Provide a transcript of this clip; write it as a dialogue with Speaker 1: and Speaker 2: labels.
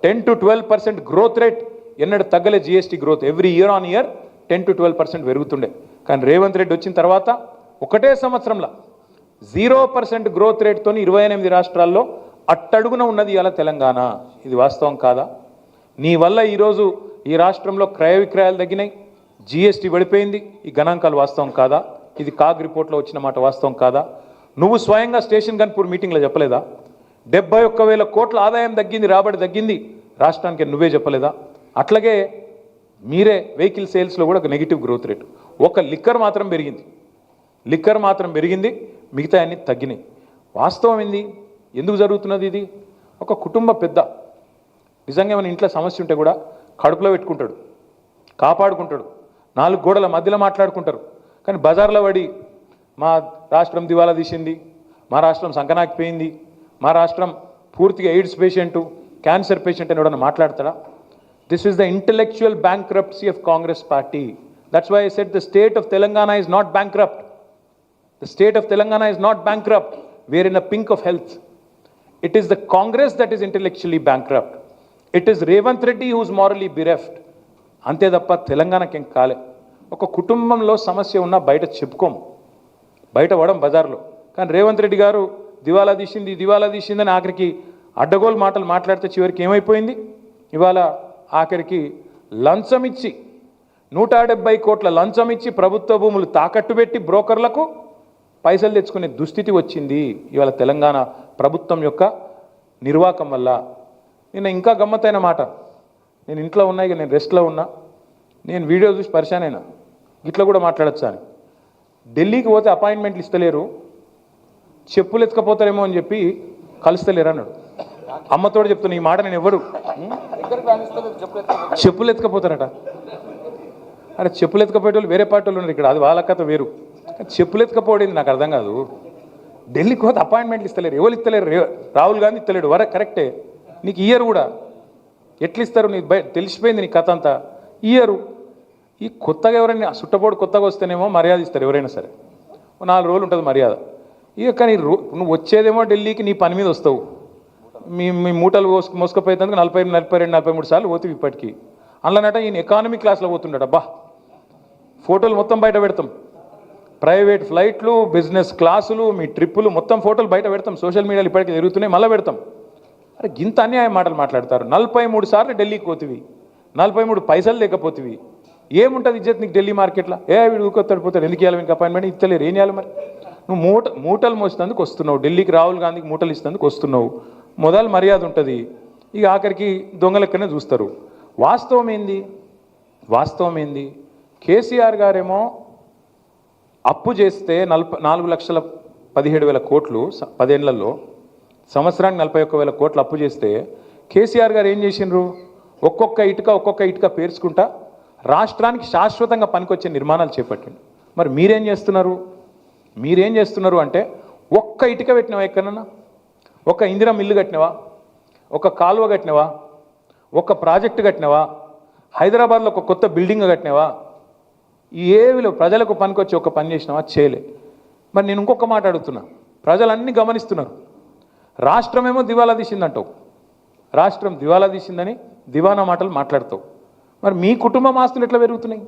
Speaker 1: 10 to 12% growth rate ఎన్నడూ తగ్గలే. GST growth every year on year 10 to 12% పెరుగుతుండే. కానీ రేవంత్ రెడ్డి వచ్చిన తర్వాత ఒకటే సంవత్సరంలో 0% గ్రోత్ రేట్తో 28 రాష్ట్రాల్లో అట్టడుగున ఉన్నది ఇవాళ తెలంగాణ. ఇది వాస్తవం కాదా? నీ వల్ల ఈరోజు ఈ రాష్ట్రంలో క్రయ విక్రయాలు తగ్గినాయి, జిఎస్టీ పడిపోయింది. ఈ గణాంకాలు వాస్తవం కాదా? ఇది కాగ్ రిపోర్ట్లో వచ్చిన మాట వాస్తవం కాదా? నువ్వు స్వయంగా స్టేషన్ గన్పూర్ మీటింగ్లో చెప్పలేదా? 71,000 కోట్ల ఆదాయం తగ్గింది, రాబడి తగ్గింది రాష్ట్రానికి, నువ్వే చెప్పలేదా? అట్లాగే మీరే వెహికల్ సేల్స్లో కూడా ఒక నెగిటివ్ గ్రోత్ రేట్. ఒక లిక్కర్ మాత్రం పెరిగింది, మిగతా అన్ని తగ్గినాయి. వాస్తవం ఏంది? ఎందుకు జరుగుతున్నది ఇది? ఒక కుటుంబ పెద్ద నిజంగా మన ఇంట్లో సమస్య ఉంటే కూడా కడుపులో పెట్టుకుంటాడు, కాపాడుకుంటాడు, 4 గోడల మధ్యలో మాట్లాడుకుంటారు. కానీ బజార్లో పడి మా రాష్ట్రం దివాలా తీసింది, మా రాష్ట్రం సంకనాకిపోయింది, మా రాష్ట్రం పూర్తిగా ఎయిడ్స్ పేషెంటు, క్యాన్సర్ పేషెంట్ అని ఎవడన్నా మాట్లాడతాడా? This is the intellectual bankruptcy of Congress party. That's why I said the state of Telangana is not bankrupt. The state of Telangana is not bankrupt. We are in a pink of health. It is the Congress that is intellectually bankrupt. It is Revanth Reddy who is morally bereft. అంతే తప్ప తెలంగాణకి ఏం కాలే. ఒక కుటుంబంలో సమస్య ఉన్నా బయట చెప్పుకోము, బయట పడం బజార్లో. కానీ రేవంత్ రెడ్డి గారు దివాలా తీసిందని ఆఖరికి అడ్డగోలు మాటలు మాట్లాడితే చివరికి ఏమైపోయింది? ఇవాళ ఆఖరికి లంచం ఇచ్చి 170 కోట్ల లంచం ఇచ్చి ప్రభుత్వ భూములు తాకట్టు పెట్టి బ్రోకర్లకు పైసలు తెచ్చుకునే దుస్థితి వచ్చింది ఇవాళ తెలంగాణ ప్రభుత్వం యొక్క నిర్వాకం వల్ల. నేను ఇంకా గమ్మత్తైన మాట, నేను ఇంట్లో ఉన్నా, ఇక నేను రెస్ట్లో ఉన్నా, నేను వీడియో చూసి పరిశాన్ అయినా, ఇట్లా కూడా మాట్లాడచ్చా అని. ఢిల్లీకి పోతే అపాయింట్మెంట్లు ఇస్తలేరు, చెప్పులు ఎత్తుకపోతారేమో అని చెప్పి కలుస్తలేరు అన్నాడు. అమ్మతోడు చెప్తున్నా ఈ మాట, నేను ఎవరు చెప్పులు ఎత్తుకపోతారట. అరే చెప్పులు ఎత్తుకపోయేటోళ్ళు వేరే పార్టీ వాళ్ళు ఉన్నారు ఇక్కడ, అది వాళ్ళ కథ వేరు. చెప్పులు ఎత్తుకపోయింది నాకు అర్థం కాదు. ఢిల్లీకి పోతే అపాయింట్మెంట్లు ఇస్తలేరు, ఎవరు ఇస్తలేరు? రాహుల్ గాంధీ ఇస్తలేడు, కరెక్టే. నీకు ఇయ్యరు కూడా, ఎట్లు ఇస్తారు? నీకు తెలిసిపోయింది నీ కథ అంతా. ఇయ్యరు. ఈ కొత్తగా ఎవరైనా సుట్టపోడు కొత్తగా వస్తేనేమో మర్యాద ఇస్తారు ఎవరైనా సరే, 4 రోజులు ఉంటుంది మర్యాద. ఇక కానీ నువ్వు వచ్చేదేమో ఢిల్లీకి నీ పని మీద వస్తావు, మీ మూటలు మోసుకపోయేందుకు 40, 42, 43 సార్లు పోతావు ఇప్పటికీ. అందులోనట ఈయన ఎకానమీ క్లాస్లో పోతుండట. అబ్బా, ఫోటోలు మొత్తం బయట పెడతాం, ప్రైవేట్ ఫ్లైట్లు, బిజినెస్ క్లాసులు, మీ ట్రిప్పులు మొత్తం ఫోటోలు బయట పెడతాం, సోషల్ మీడియాలో ఇప్పటికీ తిరుగుతున్నాయి, మళ్ళీ పెడతాం. అరే గింత అన్యాయం మాటలు మాట్లాడతారు. 43 సార్లు ఢిల్లీకి పోతివి, 43 పైసలు లేకపోతివి, ఏముంటుంది ఇజ్జత్ నీకు ఢిల్లీ మార్కెట్లో? వీడు ఊకొత్తాడు పోతాడు, ఎందుకు ఇవ్వాలి మీకు అపాయింట్మెంట్? ఇస్తలేరు, ఏం చేయాలి మరి? నువ్వు మూటలు మోసేందుకు వస్తున్నావు ఢిల్లీకి, రాహుల్ గాంధీకి మూటలు ఇస్తేందుకు వస్తున్నావు, మొదలు మర్యాద ఉంటుంది. ఇక ఆఖరికి దొంగలెక్కనే చూస్తారు. వాస్తవం ఏంది? కేసీఆర్ గారేమో అప్పు చేస్తే 4,17,000 కోట్లు 10 ఏళ్లలో, సంవత్సరానికి 41,000 కోట్లు అప్పు చేస్తే కేసీఆర్ గారు ఏం చేసిండ్రు? ఒక్కొక్క ఇటుక పేర్చుకుంటా రాష్ట్రానికి శాశ్వతంగా పనికొచ్చే నిర్మాణాలు చేపట్టిండు. మరి మీరేం చేస్తున్నారు అంటే, ఒక్క ఇటుక పెట్టినవా ఎక్కడన్నా? ఒక ఇందిరా మిల్లు కట్టినవా? ఒక కాలువ కట్టినవా? ఒక ప్రాజెక్టు కట్టినవా? హైదరాబాద్లో ఒక కొత్త బిల్డింగ్ కట్టినవా? ఏవిలో ప్రజలకు పనికొచ్చి ఒక పని చేసినావా? చేయలే. మరి నేను ఇంకొక మాట అడుగుతున్నా, ప్రజలన్నీ గమనిస్తున్నారు. రాష్ట్రమేమో దివాలా తీసిందంటావు, రాష్ట్రం దివాలా తీసిందని దివానా మాటలు మాట్లాడతావు. మరి మీ కుటుంబం ఆస్తులు ఎట్లా పెరుగుతున్నాయి?